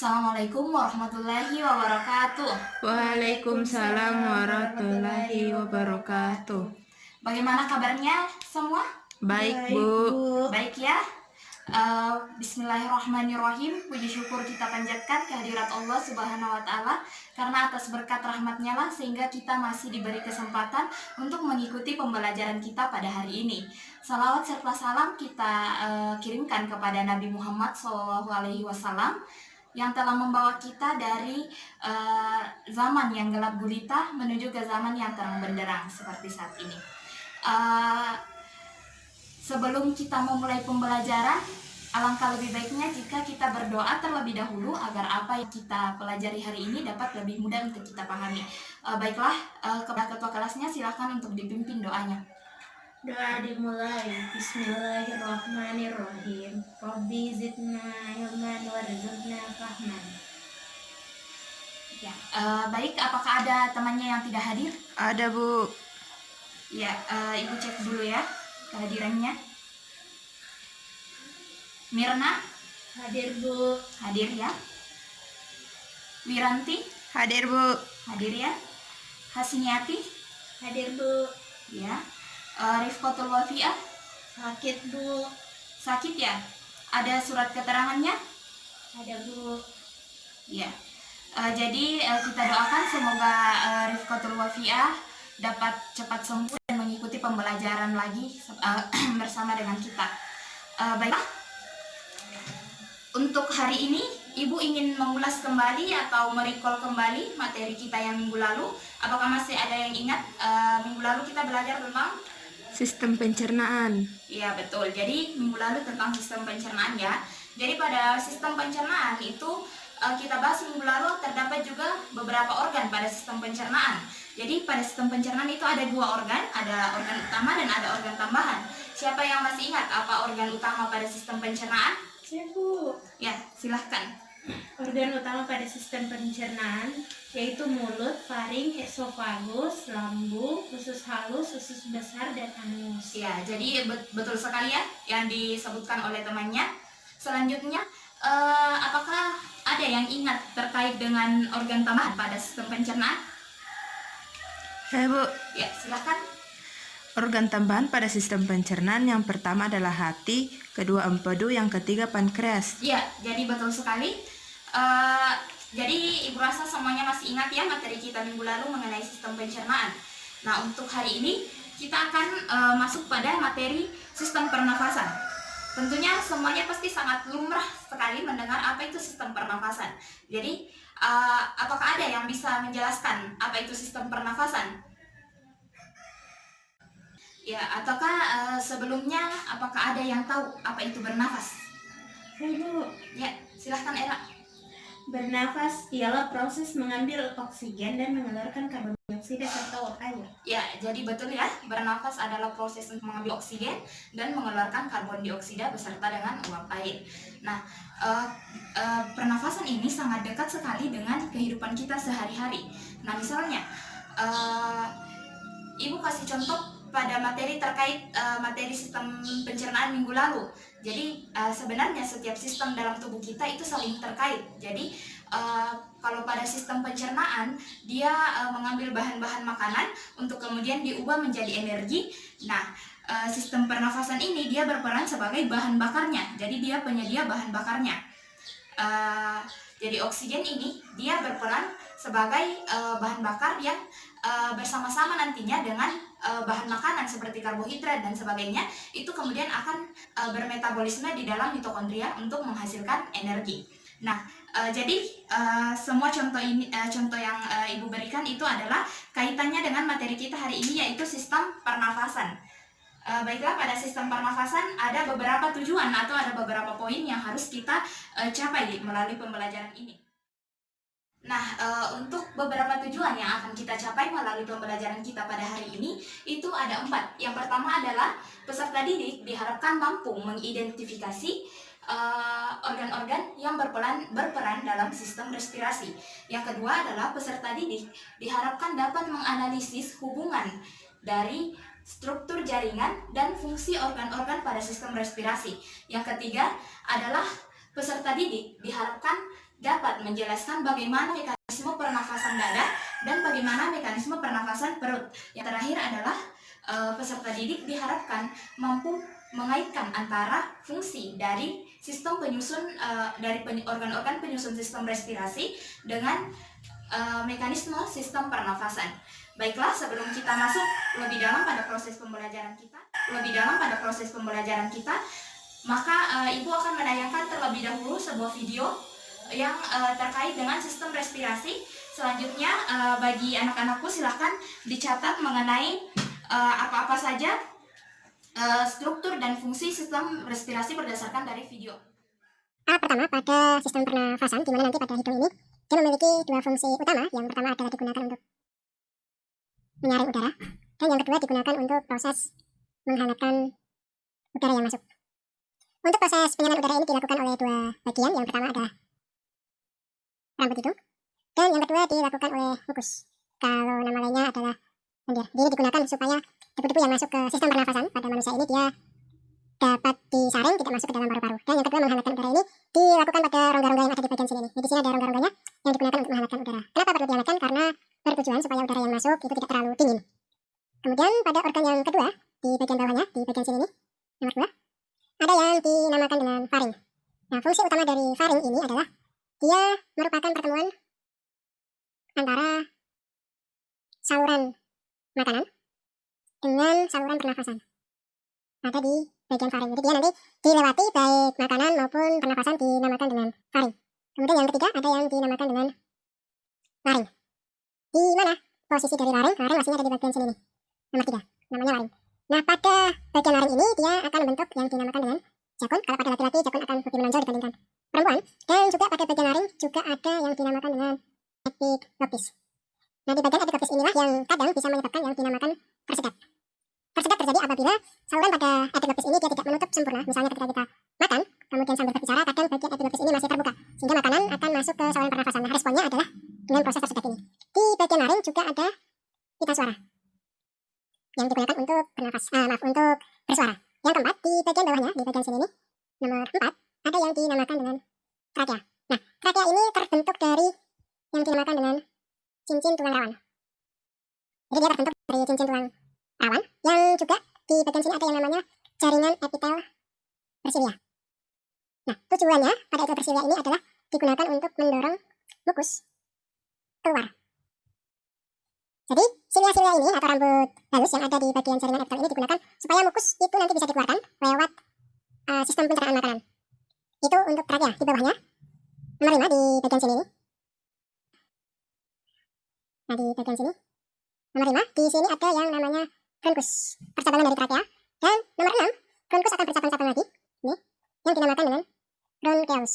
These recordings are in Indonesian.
Assalamualaikum warahmatullahi wabarakatuh. Waalaikumsalam warahmatullahi wabarakatuh. Bagaimana kabarnya semua? Baik, Bu. Baik ya. Bismillahirrahmanirrahim. Puji syukur kita panjatkan kehadirat Allah Subhanahu wa Ta'ala, karena atas berkat rahmatnya lah sehingga kita masih diberi kesempatan untuk mengikuti pembelajaran kita pada hari ini. Salawat serta salam kita kirimkan kepada Nabi Muhammad SAW yang telah membawa kita dari zaman yang gelap gulita menuju ke zaman yang terang benderang seperti saat ini. Sebelum kita memulai pembelajaran, alangkah lebih baiknya jika kita berdoa terlebih dahulu agar apa yang kita pelajari hari ini dapat lebih mudah untuk kita pahami. Baiklah, kepada ketua kelasnya silahkan untuk dipimpin doanya. Doa dimulai. Bismillahirrahmanirrahim. Rabbi zidna ilman warzuqna fahman. Ya, baik. Apakah ada temannya yang tidak hadir? Ada, Bu. Ya, Ibu cek dulu ya kehadirannya. Mirna Hadir, Bu. hadir ya. Wiranti Hadir, Bu. hadir ya. Hasiniati Hadir, Bu. ya. Rifqatul Wafiah Sakit, Bu. sakit ya. Ada surat keterangannya? Ada, Bu. Ya. Jadi kita doakan semoga Rifqatul Wafiah dapat cepat sembuh dan mengikuti pembelajaran lagi bersama dengan kita. Baiklah. Untuk hari ini, Ibu ingin mengulas kembali atau merecall kembali materi kita yang minggu lalu. Apakah masih ada yang ingat minggu lalu kita belajar tentang? Sistem pencernaan. Iya betul, jadi minggu lalu tentang sistem pencernaan ya. Jadi pada sistem pencernaan itu kita bahas minggu lalu terdapat juga beberapa organ pada sistem pencernaan. Jadi pada sistem pencernaan itu ada dua organ, ada organ utama dan ada organ tambahan. Siapa yang masih ingat apa organ utama pada sistem pencernaan? Saya, Bu. Ya, silahkan. Organ utama pada sistem pencernaan yaitu mulut, faring, esofagus, lambung, usus halus, usus besar, dan anus. Ya, jadi betul sekali ya yang disebutkan oleh temannya. Selanjutnya, apakah ada yang ingat terkait dengan organ tambahan pada sistem pencernaan? Bu. Ya, silahkan. Organ tambahan pada sistem pencernaan yang pertama adalah hati, kedua empedu, yang ketiga pankreas. Ya, jadi betul sekali. Jadi Ibu rasa semuanya masih ingat ya materi kita minggu lalu mengenai sistem pencernaan. Nah, untuk hari ini kita akan masuk pada materi sistem pernafasan. Tentunya semuanya pasti sangat lumrah sekali mendengar apa itu sistem pernafasan. Jadi, apakah ada yang bisa menjelaskan apa itu sistem pernafasan? Ya, ataukah sebelumnya apakah ada yang tahu apa itu bernafas? Saya, Bu. Ya, silahkan Era. Bernafas ialah proses mengambil oksigen dan mengeluarkan karbon dioksida serta uap air. Ya, jadi betul ya, bernafas adalah proses untuk mengambil oksigen dan mengeluarkan karbon dioksida beserta dengan uap air. Nah, pernafasan ini sangat dekat sekali dengan kehidupan kita sehari-hari. Nah, misalnya, Ibu kasih contoh pada materi terkait materi sistem pencernaan minggu lalu. Jadi sebenarnya setiap sistem dalam tubuh kita itu saling terkait. Jadi kalau pada sistem pencernaan dia mengambil bahan-bahan makanan untuk kemudian diubah menjadi energi. Nah, sistem pernafasan ini dia berperan sebagai bahan bakarnya. Jadi dia penyedia bahan bakarnya. Jadi oksigen ini dia berperan sebagai bahan bakar yang bersama-sama nantinya dengan bahan makanan seperti karbohidrat dan sebagainya, itu kemudian akan bermetabolisme di dalam mitokondria untuk menghasilkan energi. Nah, jadi semua contoh yang Ibu berikan itu adalah kaitannya dengan materi kita hari ini, yaitu sistem pernafasan. Baiklah, pada sistem pernafasan ada beberapa tujuan atau ada beberapa poin yang harus kita capai melalui pembelajaran ini. Nah, untuk beberapa tujuan yang akan kita capai melalui pembelajaran kita pada hari ini, itu ada 4. Yang pertama adalah peserta didik diharapkan mampu mengidentifikasi organ-organ yang berperan dalam sistem respirasi. Yang kedua adalah peserta didik diharapkan dapat menganalisis hubungan dari struktur jaringan dan fungsi organ-organ pada sistem respirasi. Yang ketiga adalah peserta didik diharapkan dapat menjelaskan bagaimana mekanisme pernafasan dada dan bagaimana mekanisme pernafasan perut. Yang terakhir adalah peserta didik diharapkan mampu mengaitkan antara fungsi dari sistem penyusun organ-organ penyusun sistem respirasi dengan mekanisme sistem pernafasan. Baiklah, sebelum kita masuk lebih dalam pada proses pembelajaran kita, maka Ibu akan menayangkan terlebih dahulu sebuah video yang terkait dengan sistem respirasi. Selanjutnya bagi anak-anakku silahkan dicatat mengenai apa-apa saja struktur dan fungsi sistem respirasi berdasarkan dari video. Pertama, pada sistem pernafasan, di mana nanti pada hidung ini dia memiliki dua fungsi utama. Yang pertama adalah digunakan untuk menyaring udara, dan yang kedua digunakan untuk proses menghangatkan udara yang masuk. Untuk proses penyerapan udara ini dilakukan oleh dua bagian. Yang pertama adalah rambut hidung, dan yang kedua dilakukan oleh mukus. Kalau nama lainnya adalah lendir. Ini digunakan supaya debu-debu yang masuk ke sistem pernafasan pada manusia ini dia dapat disaring, tidak masuk ke dalam paru-paru. Dan yang kedua, menghangatkan udara ini dilakukan pada rongga-rongga yang ada di bagian sini. Di sini ada rongga-rongganya yang digunakan untuk menghangatkan udara. Kenapa perlu dihangatkan? Karena bertujuan supaya udara yang masuk itu tidak terlalu dingin. Kemudian pada organ yang kedua, di bagian bawahnya, di bagian sini nih, nomor 2, ada yang dinamakan dengan faring. Nah, fungsi utama dari faring ini adalah dia merupakan pertemuan antara saluran makanan dengan saluran pernafasan. Ada di bagian faring. Jadi dia nanti dilewati baik makanan maupun pernafasan dinamakan dengan faring. Kemudian yang ketiga ada yang dinamakan dengan laring. Di mana posisi dari laring? Laring masih ada di bagian sini nih. Nomor 3, namanya laring. Nah, pada bagian laring ini dia akan membentuk yang dinamakan dengan jakun. Kalau pada laki-laki jakun akan lebih menonjol dibandingkan perempuan. Dan juga pada bagian laring juga ada yang dinamakan dengan epiglottis. Nah, di bagian epiglottis inilah yang kadang bisa menyebabkan yang dinamakan tersedak. Tersedak terjadi apabila saluran pada epiglottis ini dia tidak menutup sempurna. Misalnya ketika kita makan, kemudian sambil berbicara, kadang bagian epiglottis ini masih terbuka, sehingga makanan akan masuk ke saluran pernafasan. Nah, responnya adalah dengan proses tersedak ini. Di bagian laring juga ada pita suara yang digunakan untuk untuk bersuara. Yang keempat, di bagian bawahnya, di bagian sini nih, nomor 4, ada yang dinamakan dengan trakea. Nah, trakea ini terbentuk dari yang dinamakan dengan cincin tulang rawan. Jadi dia terbentuk dari cincin tulang rawan, yang juga di bagian sini ada yang namanya jaringan epitel bersilia. Nah, tujuannya pada epitel bersilia ini adalah digunakan untuk mendorong mukus keluar. Jadi, silia-silia ini atau rambut halus yang ada di bagian jaringan epitel ini digunakan supaya mukus itu nanti bisa dikeluarkan lewat sistem pencernaan makanan. Itu untuk trakea. Di bawahnya, nomor 5 di bagian sini. Nah, di bagian sini, nomor 5, di sini ada yang namanya bronkus, percabangan dari trakea. Dan nomor 6, bronkus akan bercabang-cabang lagi, ini, yang dinamakan dengan broncheus.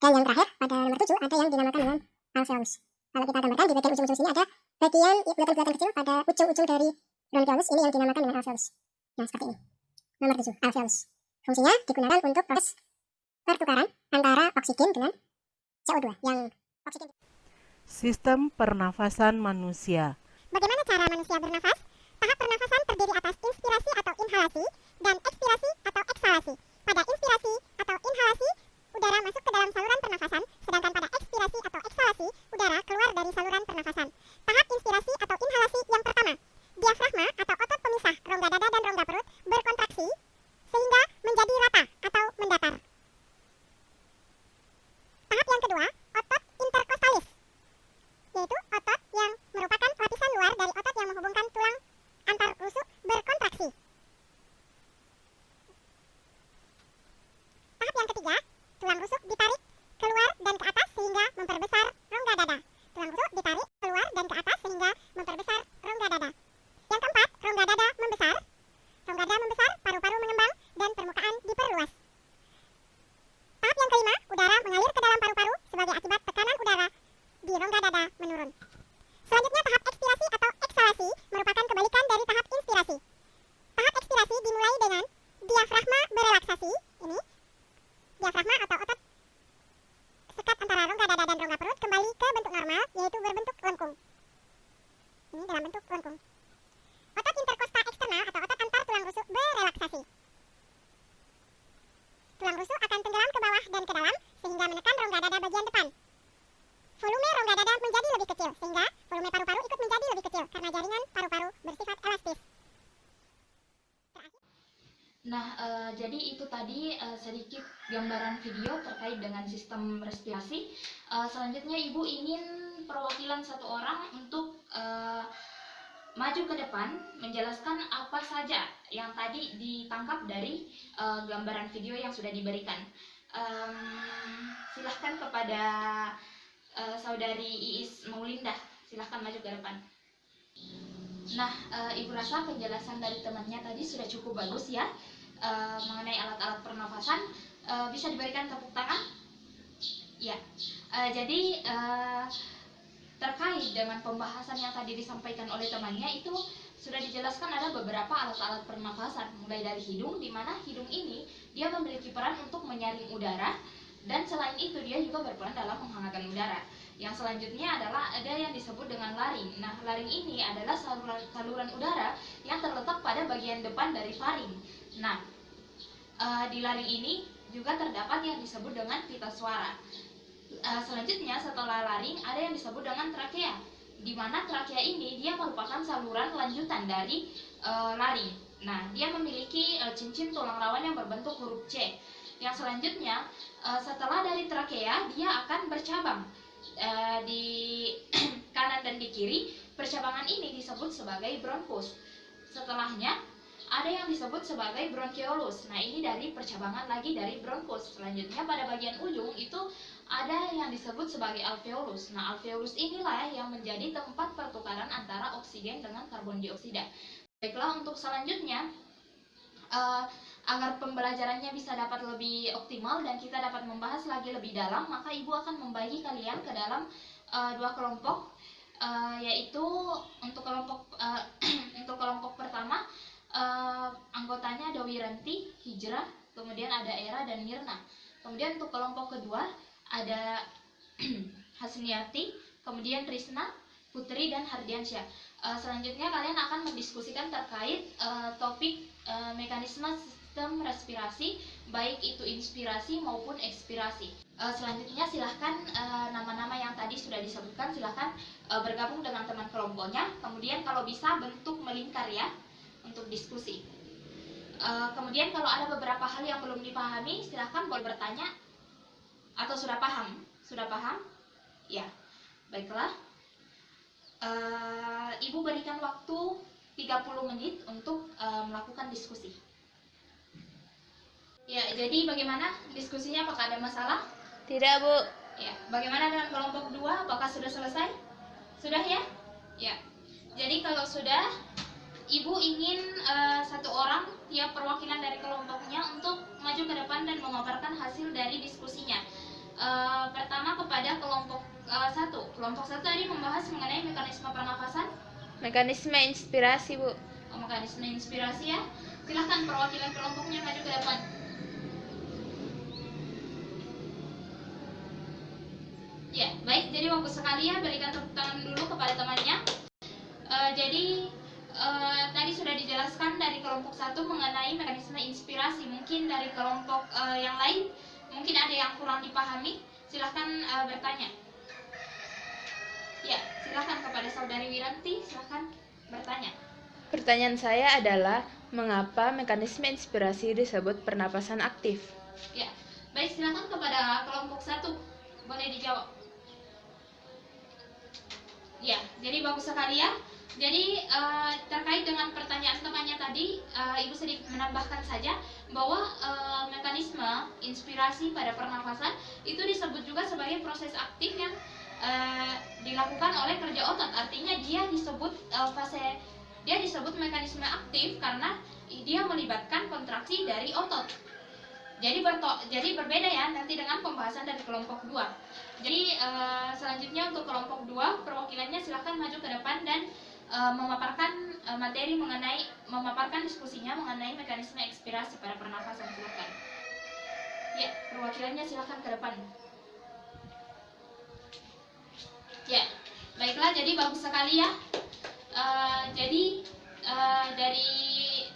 Dan yang terakhir, pada nomor 7, ada yang dinamakan dengan alveolus. Kalau kita gambarkan, di bagian ujung-ujung sini ada bagian bulatan-bulatan kecil pada ujung-ujung dari broncheus, ini yang dinamakan dengan alveolus. Nah, seperti ini. Nomor 7, alveolus. Fungsinya digunakan untuk proses pertukaran antara oksigen dengan CO2 yang oksigen. Sistem pernafasan manusia. Bagaimana cara manusia bernafas? Tahap pernafasan terdiri atas inspirasi atau inhalasi dan ekspirasi atau eksalasi. Pada inspirasi atau inhalasi, udara masuk ke dalam saluran pernafasan, sedangkan pada ekspirasi atau eksalasi, udara keluar dari saluran pernafasan. Tahap inspirasi atau inhalasi yang pertama, diafragma atau otot pemisah rongga dada dan rongga perut berkontraksi sehingga menjadi rata atau mendatar. Tahap yang kedua, otot interkostalis, yaitu otot yang merupakan lapisan luar dari otot yang menghubungkan tulang antar rusuk berkontraksi. Tahap yang ketiga, tulang rusuk ditarik keluar dan ke atas sehingga memperbesar rongga dada. Tulang rusuk ditarik keluar dan ke atas sehingga memperbesar rongga dada. Yang keempat, rongga dada membesar. Rongga dada membesar, paru-paru mengembang, dan permukaan diperluas. Tahap yang kelima, udara mengalir ke dalam paru-paru sebagai akibat tekanan udara di rongga dada menurun. Selanjutnya tahap ekspirasi atau eksalasi merupakan kebalikan dari tahap inspirasi. Tahap ekspirasi dimulai dengan diafragma berelaksasi. Ini diafragma atau otot sekat antara rongga dada dan rongga perut kembali ke bentuk normal, yaitu berbentuk lengkung. Ini dalam bentuk lengkung. Otot interkosta eksternal atau otot antar tulang rusuk berelaksasi. Tulang rusuk akan tenggelam ke bawah dan ke dalam sehingga menekan rongga dada bagian depan. Volume rongga dada menjadi lebih kecil, sehingga volume paru-paru ikut menjadi lebih kecil karena jaringan paru-paru bersifat elastis. Nah, jadi itu tadi sedikit gambaran video terkait dengan sistem respirasi. Selanjutnya Ibu ingin perwakilan satu orang untuk maju ke depan menjelaskan apa saja yang tadi ditangkap dari gambaran video yang sudah diberikan. Silahkan kepada Saudari Iis Maulindah, silahkan maju ke depan. Nah, Ibu rasa penjelasan dari temannya tadi sudah cukup bagus ya mengenai alat-alat pernafasan. Bisa diberikan tepuk tangan? Ya, jadi terkait dengan pembahasan yang tadi disampaikan oleh temannya itu sudah dijelaskan ada beberapa alat-alat pernafasan, mulai dari hidung, di mana hidung ini dia memiliki peran untuk menyaring udara, dan selain itu dia juga berperan dalam menghangatkan udara. Yang selanjutnya adalah ada yang disebut dengan laring. Nah, laring ini adalah saluran udara yang terletak pada bagian depan dari faring. Nah, di laring ini juga terdapat yang disebut dengan pita suara. Selanjutnya setelah laring ada yang disebut dengan trakea, di mana trakea ini dia merupakan saluran lanjutan dari laring. Nah, dia memiliki cincin tulang rawan yang berbentuk huruf C. Yang selanjutnya setelah dari trakea dia akan bercabang di kanan dan di kiri. Percabangan ini disebut sebagai bronkus. Setelahnya ada yang disebut sebagai bronkeolus. Nah, ini dari percabangan lagi dari bronkus. Selanjutnya pada bagian ujung itu ada yang disebut sebagai alveolus. Nah, alveolus inilah yang menjadi tempat pertukaran antara oksigen dengan karbon dioksida. Baiklah, untuk selanjutnya agar pembelajarannya bisa dapat lebih optimal dan kita dapat membahas lagi lebih dalam, maka Ibu akan membagi kalian ke dalam dua kelompok, yaitu untuk kelompok pertama anggotanya ada Wiranti, Hijrah, kemudian ada Era dan Mirna. Kemudian untuk kelompok kedua ada Hasniati, kemudian Trisna, Putri, dan Hardiansyah. Selanjutnya kalian akan mendiskusikan terkait topik mekanisme sistem respirasi, baik itu inspirasi maupun ekspirasi. Selanjutnya silahkan nama-nama yang tadi sudah disebutkan silahkan bergabung dengan teman kelompoknya. Kemudian kalau bisa bentuk melingkar ya untuk diskusi. Kemudian kalau ada beberapa hal yang belum dipahami silahkan boleh bertanya. Atau sudah paham? Sudah paham? Ya, baiklah. Ibu berikan waktu 30 menit untuk melakukan diskusi. Ya, jadi bagaimana diskusinya? Apakah ada masalah? Tidak, Bu. Ya, bagaimana dengan kelompok 2? Apakah sudah selesai? Sudah ya? Ya. Jadi kalau sudah, Ibu ingin satu orang tiap perwakilan dari kelompoknya untuk maju ke depan dan memaparkan hasil dari diskusinya. Pertama kepada kelompok 1. Kelompok 1 tadi membahas mengenai mekanisme pernafasan. Mekanisme inspirasi, Bu. Mekanisme inspirasi ya. Silahkan perwakilan kelompoknya maju ke depan. Ya, baik. Jadi bagus sekali ya, berikan tepuk tangan dulu kepada temannya. Tadi sudah dijelaskan dari kelompok 1 mengenai mekanisme inspirasi. Mungkin dari kelompok yang lain mungkin ada yang kurang dipahami. Silahkan bertanya. Ya, silahkan kepada Saudari Wiranti, silahkan bertanya. Pertanyaan saya adalah, mengapa mekanisme inspirasi disebut pernapasan aktif? Ya, baik, silahkan kepada kelompok 1, boleh dijawab. Ya, jadi bagus sekali ya. Jadi terkait dengan pertanyaan temannya tadi, Ibu sedikit menambahkan saja bahwa mekanisme inspirasi pada pernafasan itu disebut juga sebagai proses aktif yang dilakukan oleh kerja otot. Artinya dia disebut mekanisme aktif karena dia melibatkan kontraksi dari otot. Jadi berbeda ya nanti dengan pembahasan dari kelompok 2. Jadi selanjutnya untuk kelompok 2 perwakilannya silahkan maju ke depan dan memaparkan memaparkan diskusinya mengenai mekanisme ekspirasi pada pernafasan. Silakan. Ya, perwakilannya silahkan ke depan. Ya, baiklah. Jadi bagus sekali ya. Dari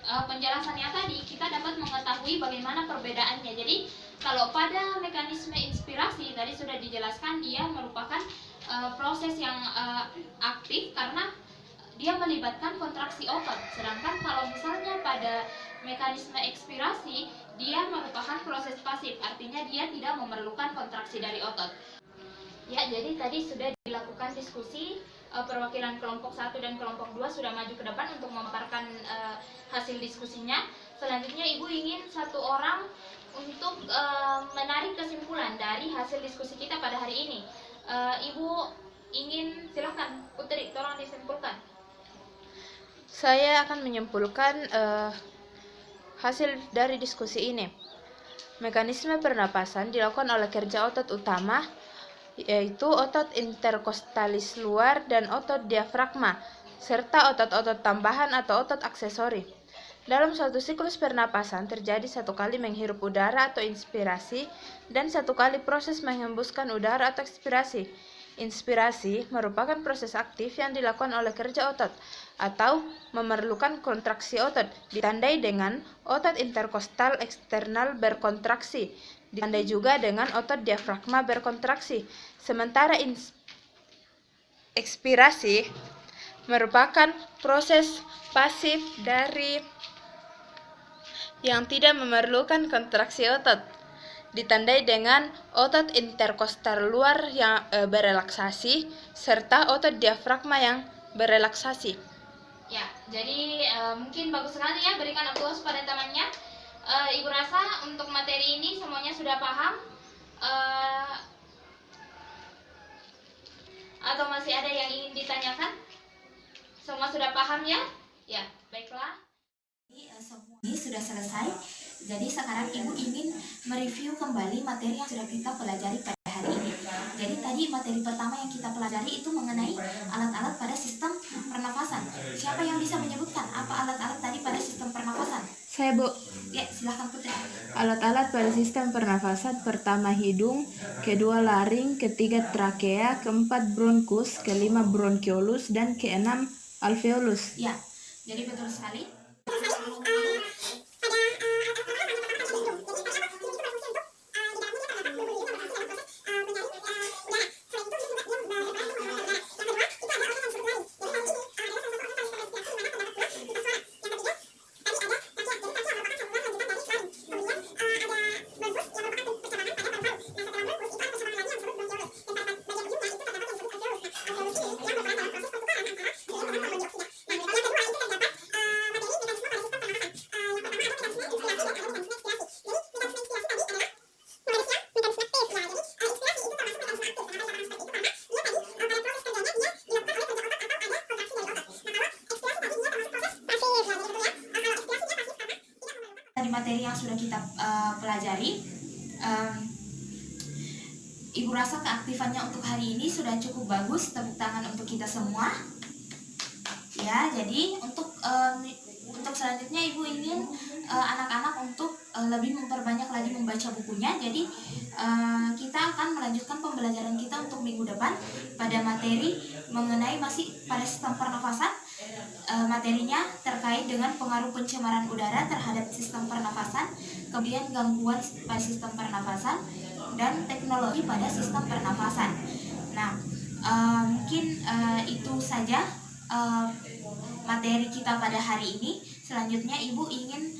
penjelasannya tadi kita dapat mengetahui bagaimana perbedaannya. Jadi Kalau pada mekanisme inspirasi tadi sudah dijelaskan, dia merupakan proses yang aktif karena dia melibatkan kontraksi otot. Sedangkan kalau misalnya pada mekanisme ekspirasi, dia merupakan proses pasif, artinya dia tidak memerlukan kontraksi dari otot. Ya, jadi tadi sudah dilakukan diskusi, perwakilan kelompok 1 dan kelompok 2 sudah maju ke depan untuk memaparkan hasil diskusinya. Selanjutnya Ibu ingin satu orang untuk menarik kesimpulan dari hasil diskusi kita pada hari ini. Ibu ingin, silahkan Putri, tolong disimpulkan. Saya akan menyimpulkan hasil dari diskusi ini. Mekanisme pernapasan dilakukan oleh kerja otot utama, yaitu otot interkostalis luar dan otot diafragma, serta otot-otot tambahan atau otot aksesori. Dalam suatu siklus pernapasan terjadi satu kali menghirup udara atau inspirasi dan satu kali proses menghembuskan udara atau ekspirasi. Inspirasi merupakan proses aktif yang dilakukan oleh kerja otot atau memerlukan kontraksi otot, ditandai dengan otot interkostal eksternal berkontraksi, ditandai juga dengan otot diafragma berkontraksi. Sementara ekspirasi merupakan proses pasif dari yang tidak memerlukan kontraksi otot, ditandai dengan otot interkostal luar yang berelaksasi serta otot diafragma yang berelaksasi. Ya, jadi mungkin bagus sekali ya, berikan aplaus pada temannya. Ibu rasa untuk materi ini semuanya sudah paham, atau masih ada yang ingin ditanyakan? Semua sudah paham ya? Ya, baiklah. Semua ini sudah selesai. Jadi sekarang Ibu ingin mereview kembali materi yang sudah kita pelajari pada hari ini. Jadi tadi materi pertama yang kita pelajari itu mengenai alat-alat pada sistem pernafasan. Siapa yang bisa menyebutkan apa alat-alat tadi pada sistem pernafasan? Saya, Bu. Ya, silahkan Putri. Alat-alat pada sistem pernafasan: pertama hidung, kedua laring, ketiga trakea, keempat bronkus, kelima bronkiolus, dan keenam alveolus. Ya, jadi betul sekali. Materi yang sudah kita pelajari, Ibu rasa keaktifannya untuk hari ini sudah cukup bagus. Tepuk tangan untuk kita semua. Ya, jadi untuk selanjutnya Ibu ingin anak-anak untuk lebih memperbanyak lagi membaca bukunya. Jadi kita akan melanjutkan pembelajaran kita untuk minggu depan pada materi mengenai masih pada sistem pernafasan. Materinya terkait dengan pengaruh pencemaran udara terhadap sistem pernafasan, kemudian gangguan pada sistem pernafasan, dan teknologi pada sistem pernafasan. Nah, mungkin itu saja materi kita pada hari ini. Selanjutnya Ibu ingin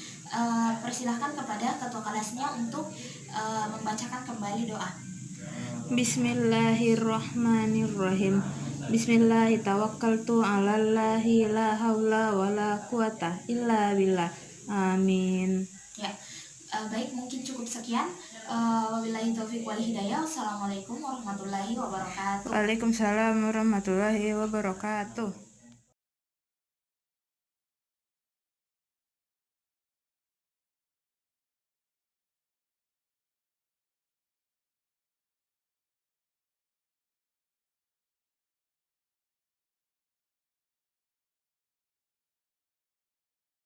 persilahkan kepada ketua kelasnya untuk membacakan kembali doa. Bismillahirrahmanirrahim. Bismillahi tawakkaltu 'alallahi la haula wala quwata illa billah. Amin. Ya, baik, mungkin cukup sekian. Wabillahi taufiq wal hidayah. Wassalamualaikum warahmatullahi wabarakatuh. Waalaikumsalam warahmatullahi wabarakatuh.